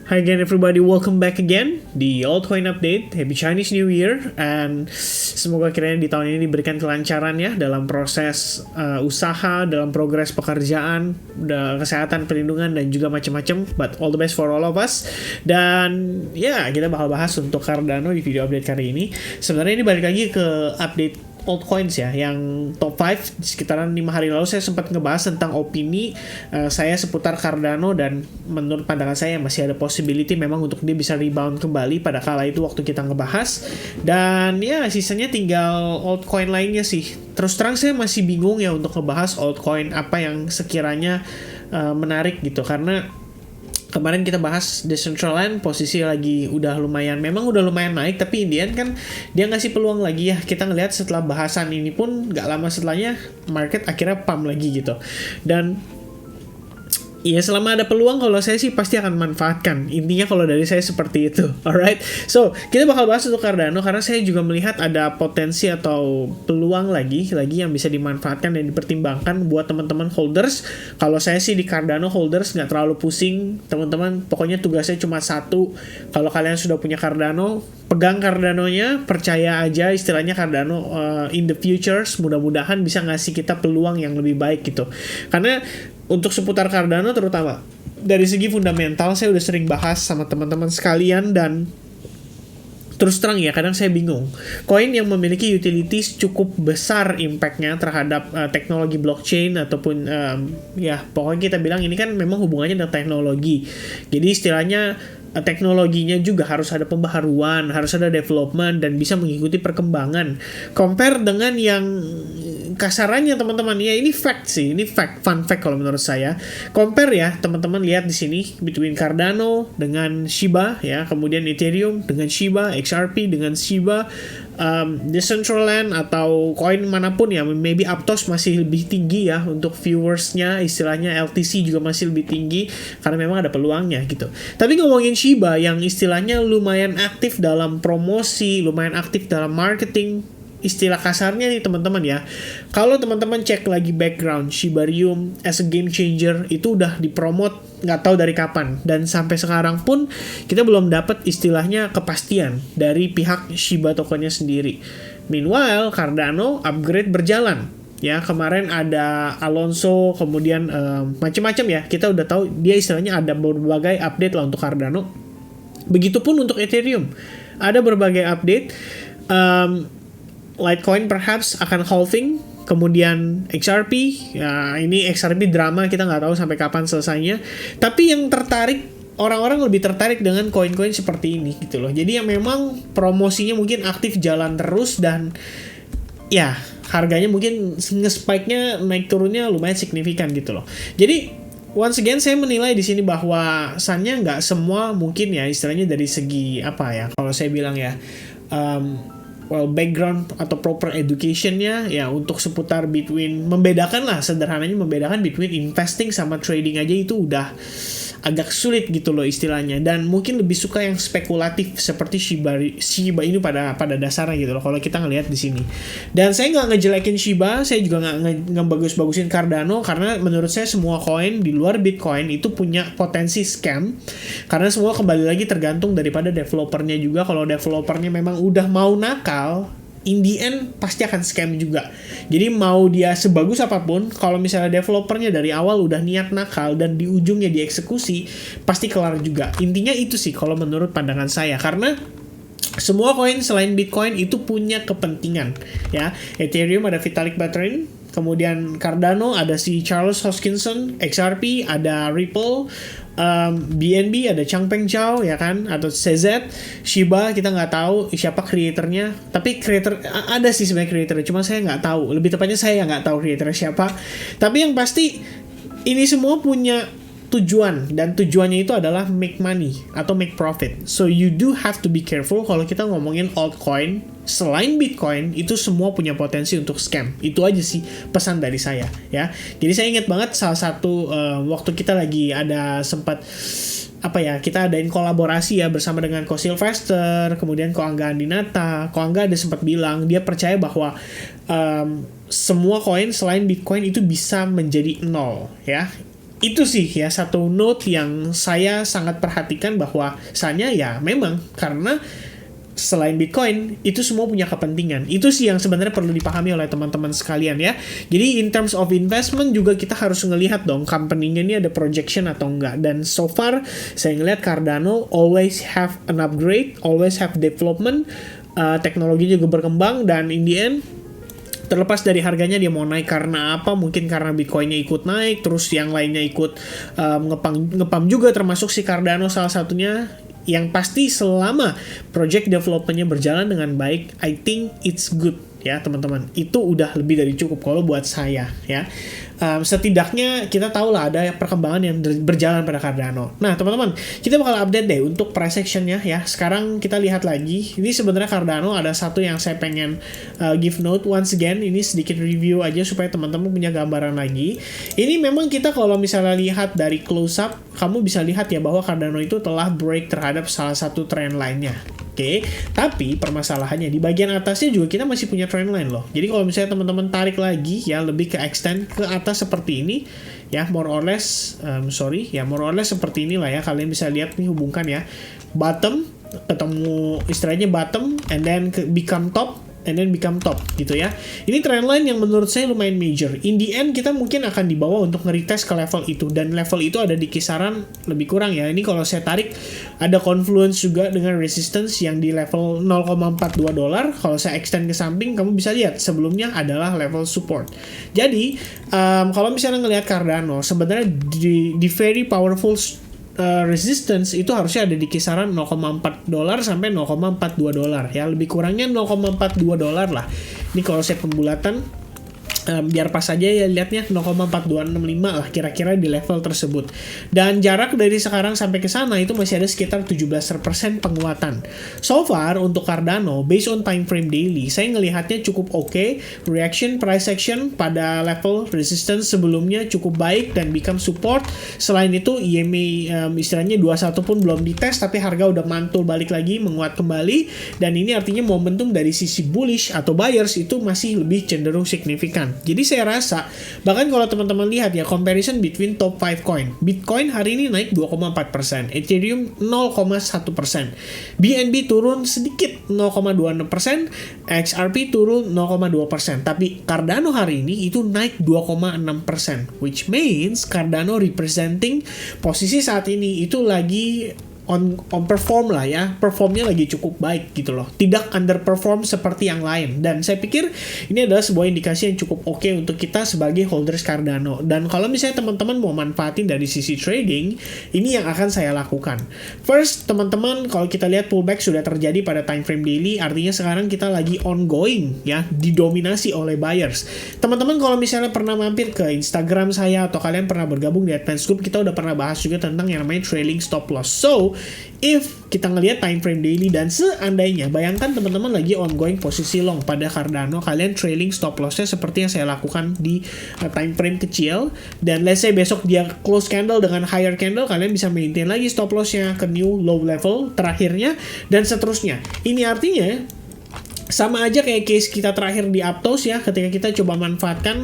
Hi again everybody, welcome back again di Altcoin Update. Happy Chinese New Year, and semoga kiranya di tahun ini diberikan kelancaran ya dalam proses usaha, dalam progres pekerjaan, kesehatan, perlindungan, dan juga macam-macam. But all the best for all of us. Dan ya, kita bakal bahas untuk Cardano di video update kali ini. Sebenarnya ini balik lagi ke update altcoins ya, yang top 5 sekitaran 5 hari lalu saya sempat ngebahas tentang opini saya seputar Cardano, dan menurut pandangan saya masih ada possibility memang untuk dia bisa rebound kembali pada kala itu waktu kita ngebahas. Dan ya, sisanya tinggal altcoin lainnya sih. Terus terang saya masih bingung ya untuk ngebahas altcoin apa yang sekiranya menarik gitu, karena kemarin kita bahas Decentraland, posisi lagi udah lumayan naik, tapi Indian kan dia ngasih peluang lagi ya. Kita ngelihat setelah bahasan ini pun gak lama setelahnya market akhirnya pump lagi gitu. Dan iya, selama ada peluang, kalau saya sih pasti akan manfaatkan. Intinya kalau dari saya seperti itu. Alright, so kita bakal bahas untuk Cardano karena saya juga melihat ada potensi atau peluang lagi yang bisa dimanfaatkan dan dipertimbangkan buat teman-teman holders. Kalau saya sih di Cardano holders nggak terlalu pusing, teman-teman. Pokoknya tugasnya cuma satu. Kalau kalian sudah punya Cardano, pegang Cardanonya, percaya aja istilahnya Cardano in the futures mudah-mudahan bisa ngasih kita peluang yang lebih baik gitu. Karena untuk seputar Cardano terutama dari segi fundamental saya udah sering bahas sama teman-teman sekalian, dan terus terang ya, kadang saya bingung. Koin yang memiliki utilities cukup besar impactnya terhadap teknologi blockchain ataupun ya pokoknya kita bilang ini kan memang hubungannya dengan teknologi. Jadi istilahnya teknologinya juga harus ada pembaharuan, harus ada development, dan bisa mengikuti perkembangan. Compare dengan yang kasarannya teman-teman, ya ini fact sih, ini fun fact kalau menurut saya. Compare ya teman-teman, lihat di sini between Cardano dengan Shiba ya, kemudian Ethereum dengan Shiba, XRP dengan Shiba, Decentraland atau koin manapun ya, maybe Aptos masih lebih tinggi ya untuk viewersnya, istilahnya LTC juga masih lebih tinggi karena memang ada peluangnya gitu. Tapi ngomongin Shiba yang istilahnya lumayan aktif dalam promosi, lumayan aktif dalam marketing, istilah kasarnya nih teman-teman ya, kalau teman-teman cek lagi background Shibarium as a game changer itu udah dipromot nggak tahu dari kapan, dan sampai sekarang pun kita belum dapat istilahnya kepastian dari pihak Shiba tokennya sendiri. Meanwhile Cardano upgrade berjalan ya, kemarin ada Alonso, kemudian macam-macam ya, kita udah tahu dia istilahnya ada berbagai update lah untuk Cardano. Begitupun untuk Ethereum, ada berbagai update. Litecoin perhaps akan halving, kemudian XRP ya, ini XRP drama, kita nggak tahu sampai kapan selesainya. Tapi yang tertarik, orang-orang lebih tertarik dengan koin-koin seperti ini gitu loh. Jadi yang memang promosinya mungkin aktif jalan terus, dan ya harganya mungkin nge-spike-nya naik turunnya lumayan signifikan gitu loh. Jadi once again saya menilai di sini bahwa sannya nggak semua mungkin ya, istilahnya dari segi apa ya, kalau saya bilang ya background atau proper educationnya ya, untuk seputar between, membedakan lah sederhananya, membedakan between investing sama trading aja itu udah agak sulit gitu loh istilahnya, dan mungkin lebih suka yang spekulatif seperti Shiba ini pada dasarnya gitu loh kalau kita ngelihat di sini. Dan saya nggak ngejelekin Shiba, saya juga nggak ngebagus-bagusin Cardano, karena menurut saya semua koin di luar Bitcoin itu punya potensi scam, karena semua kembali lagi tergantung daripada developernya juga. Kalau developernya memang udah mau nakal, in the end pasti akan scam juga. Jadi mau dia sebagus apapun, kalau misalnya developernya dari awal udah niat nakal dan di ujungnya dieksekusi, pasti kelar juga. Intinya itu sih kalau menurut pandangan saya, karena semua koin selain Bitcoin itu punya kepentingan ya. Ethereum ada Vitalik Buterin, kemudian Cardano ada si Charles Hoskinson, XRP ada Ripple, BNB ada Changpeng Zhao ya kan, atau CZ. Shiba kita nggak tahu siapa kreatornya, tapi kreator ada sih sebenarnya kreatornya, cuma saya nggak tahu, lebih tepatnya saya nggak tahu kreatornya siapa. Tapi yang pasti ini semua punya tujuan, dan tujuannya itu adalah make money atau make profit. So you do have to be careful kalau kita ngomongin altcoin. Selain Bitcoin, itu semua punya potensi untuk scam. Itu aja sih pesan dari saya ya. Jadi saya ingat banget salah satu waktu kita lagi ada sempat kita adain kolaborasi ya bersama dengan Ko Sylvester, kemudian Ko Angga Andinata. Ko Angga ada sempat bilang dia percaya bahwa semua koin selain Bitcoin itu bisa menjadi nol ya. itu sih ya satu note yang saya sangat perhatikan bahwasanya ya memang karena selain Bitcoin itu semua punya kepentingan. Itu sih yang sebenarnya perlu dipahami oleh teman-teman sekalian ya. Jadi in terms of investment juga kita harus ngelihat dong company-nya ini ada projection atau enggak. Dan so far saya ngelihat Cardano always have an upgrade, always have development, teknologi juga berkembang, dan in the end terlepas dari harganya dia mau naik karena apa, mungkin karena Bitcoin-nya ikut naik, terus yang lainnya ikut ngepam juga, termasuk si Cardano salah satunya. Yang pasti selama project development-nya berjalan dengan baik, I think it's good ya teman-teman. Itu udah lebih dari cukup kalau buat saya ya. Setidaknya kita tahu lah ada perkembangan yang berjalan pada Cardano. Nah teman-teman, kita bakal update deh untuk price action-nya ya. Sekarang kita lihat lagi. Ini sebenarnya Cardano ada satu yang saya pengen give note once again. Ini sedikit review aja supaya teman-teman punya gambaran lagi. Ini memang kita kalau misalnya lihat dari close up, kamu bisa lihat ya bahwa Cardano itu telah break terhadap salah satu trend line-nya. Oke, tapi permasalahannya di bagian atasnya juga kita masih punya trendline loh. Jadi kalau misalnya teman-teman tarik lagi ya lebih ke extend ke atas seperti ini ya, more or less more or less seperti inilah ya. Kalian bisa lihat nih, hubungkan ya, bottom ketemu istilahnya bottom and then become top and then become top gitu ya. Ini trendline yang menurut saya lumayan major. In the end kita mungkin akan dibawa untuk nge-retest ke level itu, dan level itu ada di kisaran lebih kurang ya. Ini kalau saya tarik ada confluence juga dengan resistance yang di level 0,42 dolar. Kalau saya extend ke samping, kamu bisa lihat sebelumnya adalah level support. Jadi kalau misalnya ngelihat Cardano sebenarnya di very powerful resistance itu harusnya ada di kisaran 0,4 dolar sampai 0,42 dolar ya, lebih kurangnya 0,42 dolar lah. Ini kalau saya pembulatan biar pas aja ya lihatnya 0,4265 lah kira-kira di level tersebut. Dan jarak dari sekarang sampai ke sana itu masih ada sekitar 17% penguatan. So far untuk Cardano based on time frame daily saya ngelihatnya cukup oke. Reaction price action pada level resistance sebelumnya cukup baik dan become support. Selain itu EMA istilahnya 21 pun belum dites, tapi harga udah mantul balik lagi, menguat kembali, dan ini artinya momentum dari sisi bullish atau buyers itu masih lebih cenderung signifikan. Jadi saya rasa bahkan kalau teman-teman lihat ya comparison between top 5 coin, Bitcoin hari ini naik 2,4%, Ethereum 0,1%, BNB turun sedikit 0,26%, XRP turun 0,2%, tapi Cardano hari ini itu naik 2,6%, which means Cardano representing posisi saat ini itu lagi on perform lah ya, performnya lagi cukup baik gitu loh, tidak underperform seperti yang lain. Dan saya pikir ini adalah sebuah indikasi yang cukup oke untuk kita sebagai holders Cardano. Dan kalau misalnya teman-teman mau manfaatin dari sisi trading, ini yang akan saya lakukan. First, teman-teman, kalau kita lihat pullback sudah terjadi pada time frame daily, artinya sekarang kita lagi ongoing ya, didominasi oleh buyers. Teman-teman kalau misalnya pernah mampir ke Instagram saya atau kalian pernah bergabung di Advance Group, kita udah pernah bahas juga tentang yang namanya trailing stop loss. So if kita ngelihat time frame daily dan seandainya bayangkan teman-teman lagi ongoing posisi long pada Cardano, kalian trailing stop lossnya seperti yang saya lakukan di time frame kecil, dan let's say besok dia close candle dengan higher candle, kalian bisa maintain lagi stop lossnya ke new low level terakhirnya dan seterusnya. Ini artinya sama aja kayak case kita terakhir di Aptos ya, ketika kita coba manfaatkan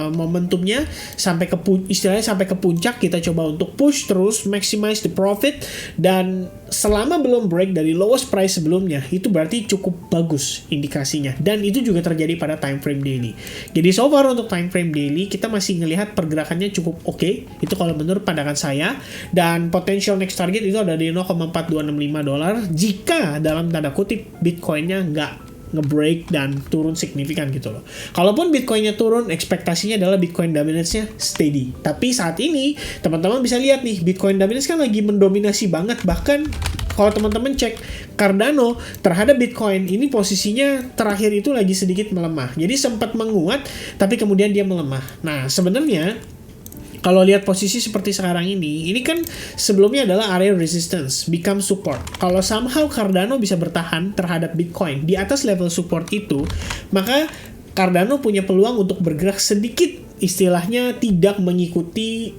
momentumnya sampai ke istilahnya sampai ke puncak, kita coba untuk push terus, maximize the profit, dan selama belum break dari lowest price sebelumnya, itu berarti cukup bagus indikasinya, dan itu juga terjadi pada time frame daily. Jadi so far untuk time frame daily kita masih ngelihat pergerakannya cukup oke, itu kalau menurut pandangan saya, dan potential next target itu ada di 0,4265 dolar jika dalam tanda kutip Bitcoinnya nggak nge-break dan turun signifikan gitu loh. Kalaupun Bitcoinnya turun, ekspektasinya adalah Bitcoin dominance-nya steady. Tapi saat ini, teman-teman bisa lihat nih, Bitcoin dominance kan lagi mendominasi banget. Bahkan kalau teman-teman cek Cardano terhadap Bitcoin, ini posisinya terakhir itu lagi sedikit melemah. Jadi sempat menguat, tapi kemudian dia melemah. Nah, sebenarnya kalau lihat posisi seperti sekarang ini kan sebelumnya adalah area resistance, become support. Kalau somehow Cardano bisa bertahan terhadap Bitcoin di atas level support itu, maka Cardano punya peluang untuk bergerak sedikit, istilahnya tidak mengikuti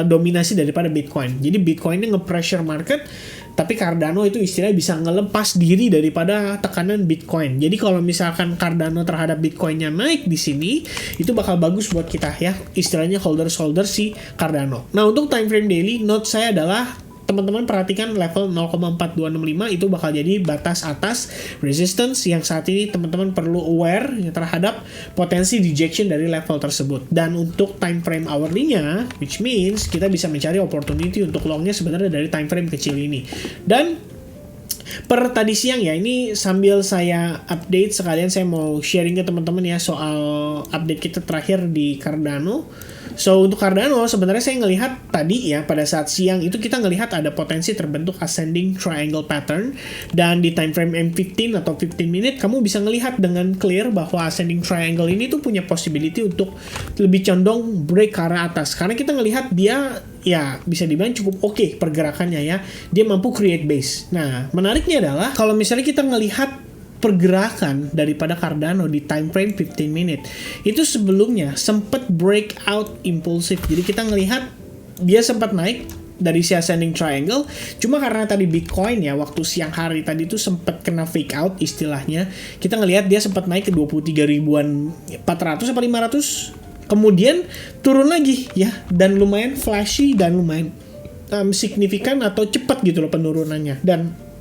dominasi daripada Bitcoin. Jadi Bitcoin ini nge-pressure market, tapi Cardano itu istilahnya bisa ngelepas diri daripada tekanan Bitcoin. Jadi kalau misalkan Cardano terhadap Bitcoinnya naik di sini, itu bakal bagus buat kita ya. Istilahnya holder si Cardano. Nah, untuk time frame daily, note saya adalah teman-teman perhatikan level 0,4265 itu bakal jadi batas atas resistance yang saat ini teman-teman perlu aware terhadap potensi rejection dari level tersebut. Dan untuk time frame hourly-nya, which means kita bisa mencari opportunity untuk long-nya sebenarnya dari time frame kecil ini. Dan per tadi siang ya, ini sambil saya update sekalian saya mau sharing ke teman-teman ya soal update kita terakhir di Cardano. So untuk Cardano sebenarnya saya ngelihat tadi ya pada saat siang itu kita ngelihat ada potensi terbentuk ascending triangle pattern, dan di time frame M15 atau 15 minute kamu bisa ngelihat dengan clear bahwa ascending triangle ini tuh punya possibility untuk lebih condong break ke arah atas, karena kita ngelihat dia ya bisa dibilang cukup oke pergerakannya ya, dia mampu create base. Nah menariknya adalah kalau misalnya kita ngelihat pergerakan daripada Cardano di time frame 15 minute itu sebelumnya sempat breakout impulsif. Jadi kita ngelihat dia sempat naik dari si ascending triangle, cuma karena tadi Bitcoin ya waktu siang hari tadi itu sempat kena fake out istilahnya, kita ngelihat dia sempat naik ke 23.400 apa 500, kemudian turun lagi ya, dan lumayan flashy dan lumayan signifikan atau cepat gitu loh penurunannya. Dan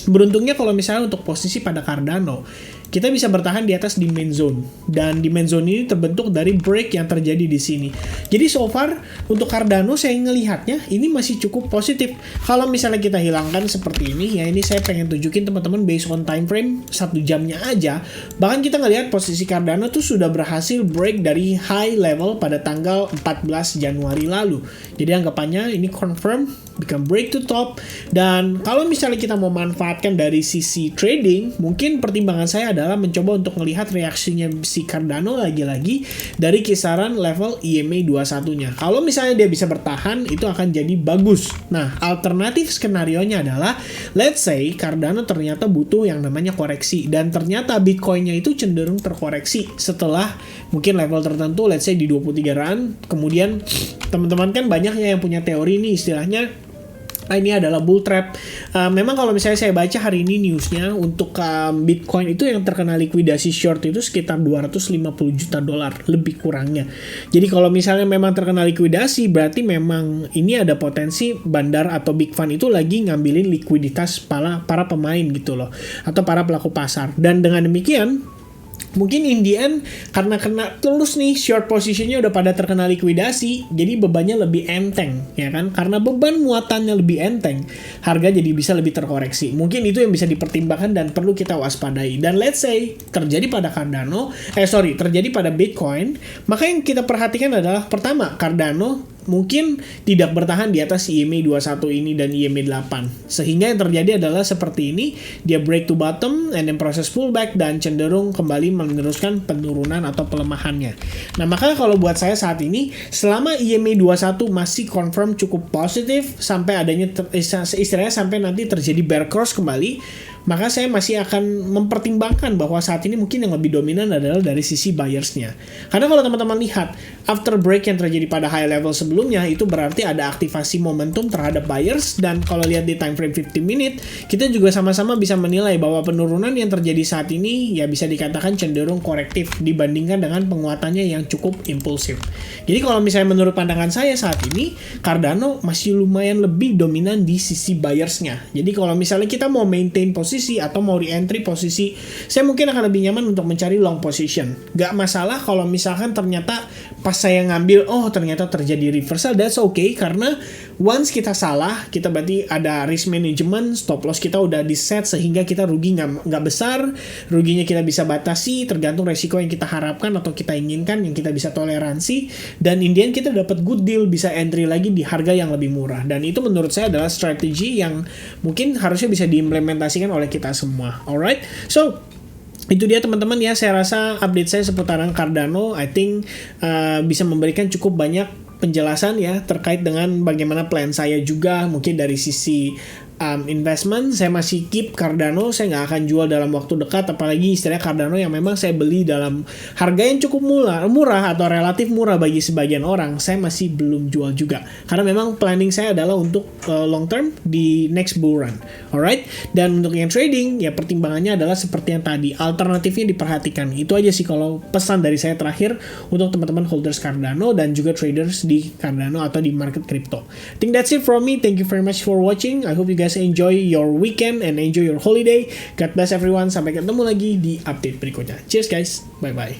beruntungnya kalau misalnya untuk posisi pada Cardano, kita bisa bertahan di atas di main zone, dan di main zone ini terbentuk dari break yang terjadi di sini. Jadi so far untuk Cardano saya ngelihatnya ini masih cukup positif. Kalau misalnya kita hilangkan seperti ini ya, ini saya pengen tunjukin teman-teman based on time frame 1 jamnya aja. Bahkan kita ngelihat posisi Cardano tuh sudah berhasil break dari high level pada tanggal 14 Januari lalu. Jadi anggapannya ini confirm become break to top. Dan kalau misalnya kita mau manfaatkan dari sisi trading, mungkin pertimbangan saya adalah mencoba untuk melihat reaksinya si Cardano lagi-lagi dari kisaran level EMA 21-nya. Kalau misalnya dia bisa bertahan, itu akan jadi bagus. Nah, alternatif skenario-nya adalah let's say Cardano ternyata butuh yang namanya koreksi, dan ternyata Bitcoin-nya itu cenderung terkoreksi setelah mungkin level tertentu, let's say di 23-an. Kemudian teman-teman kan banyaknya yang punya teori nih istilahnya, ini adalah bull trap. Memang kalau misalnya saya baca hari ini newsnya untuk Bitcoin itu yang terkena likuidasi short itu sekitar 250 juta dolar lebih kurangnya. Jadi kalau misalnya memang terkena likuidasi, berarti memang ini ada potensi bandar atau big fund itu lagi ngambilin likuiditas para pemain gitu loh, atau para pelaku pasar. Dan dengan demikian mungkin in the end karena kena terus nih short positionnya udah pada terkena likuidasi, jadi bebannya lebih enteng ya kan, karena beban muatannya lebih enteng, harga jadi bisa lebih terkoreksi. Mungkin itu yang bisa dipertimbangkan dan perlu kita waspadai. Dan let's say terjadi pada terjadi pada Bitcoin, maka yang kita perhatikan adalah pertama, Cardano mungkin tidak bertahan di atas EMA 21 ini dan EMA 8. Sehingga yang terjadi adalah seperti ini, dia break to bottom and then proses pullback dan cenderung kembali meneruskan penurunan atau pelemahannya. Nah, maka kalau buat saya saat ini, selama EMA 21 masih confirm cukup positif sampai adanya istilahnya sampai nanti terjadi bear cross kembali, maka saya masih akan mempertimbangkan bahwa saat ini mungkin yang lebih dominan adalah dari sisi buyers-nya. Karena kalau teman-teman lihat after break yang terjadi pada high level sebelumnya, itu berarti ada aktivasi momentum terhadap buyers. Dan kalau lihat di time frame 15 minute, kita juga sama-sama bisa menilai bahwa penurunan yang terjadi saat ini ya bisa dikatakan cenderung korektif dibandingkan dengan penguatannya yang cukup impulsif. Jadi kalau misalnya menurut pandangan saya saat ini, Cardano masih lumayan lebih dominan di sisi buyers-nya. Jadi kalau misalnya kita mau maintain posisi atau mau re-entry posisi, saya mungkin akan lebih nyaman untuk mencari long position. Gak masalah kalau misalkan ternyata pas saya ngambil, ternyata terjadi reversal, that's okay, karena once kita salah, kita berarti ada risk management, stop loss kita udah di set sehingga kita rugi nggak besar, ruginya kita bisa batasi tergantung resiko yang kita harapkan atau kita inginkan, yang kita bisa toleransi, dan in the end kita dapat good deal, bisa entry lagi di harga yang lebih murah. Dan itu menurut saya adalah strategi yang mungkin harusnya bisa diimplementasikan oleh kita semua. Alright, so itu dia teman-teman ya, saya rasa update saya seputaran Cardano I think bisa memberikan cukup banyak penjelasan ya terkait dengan bagaimana plan saya juga, mungkin dari sisi investment. Saya masih keep Cardano, saya nggak akan jual dalam waktu dekat, apalagi istilahnya Cardano yang memang saya beli dalam harga yang cukup murah atau relatif murah bagi sebagian orang. Saya masih belum jual juga karena memang planning saya adalah untuk long term di next bull run. Alright, dan untuk yang trading ya pertimbangannya adalah seperti yang tadi, alternatifnya diperhatikan. Itu aja sih kalau pesan dari saya terakhir untuk teman-teman holders Cardano dan juga traders di Cardano atau di market crypto. I think that's it from me. Thank you very much for watching. I hope you guys enjoy your weekend and enjoy your holiday. God bless everyone. Sampai ketemu lagi di update berikutnya. Cheers guys. Bye bye.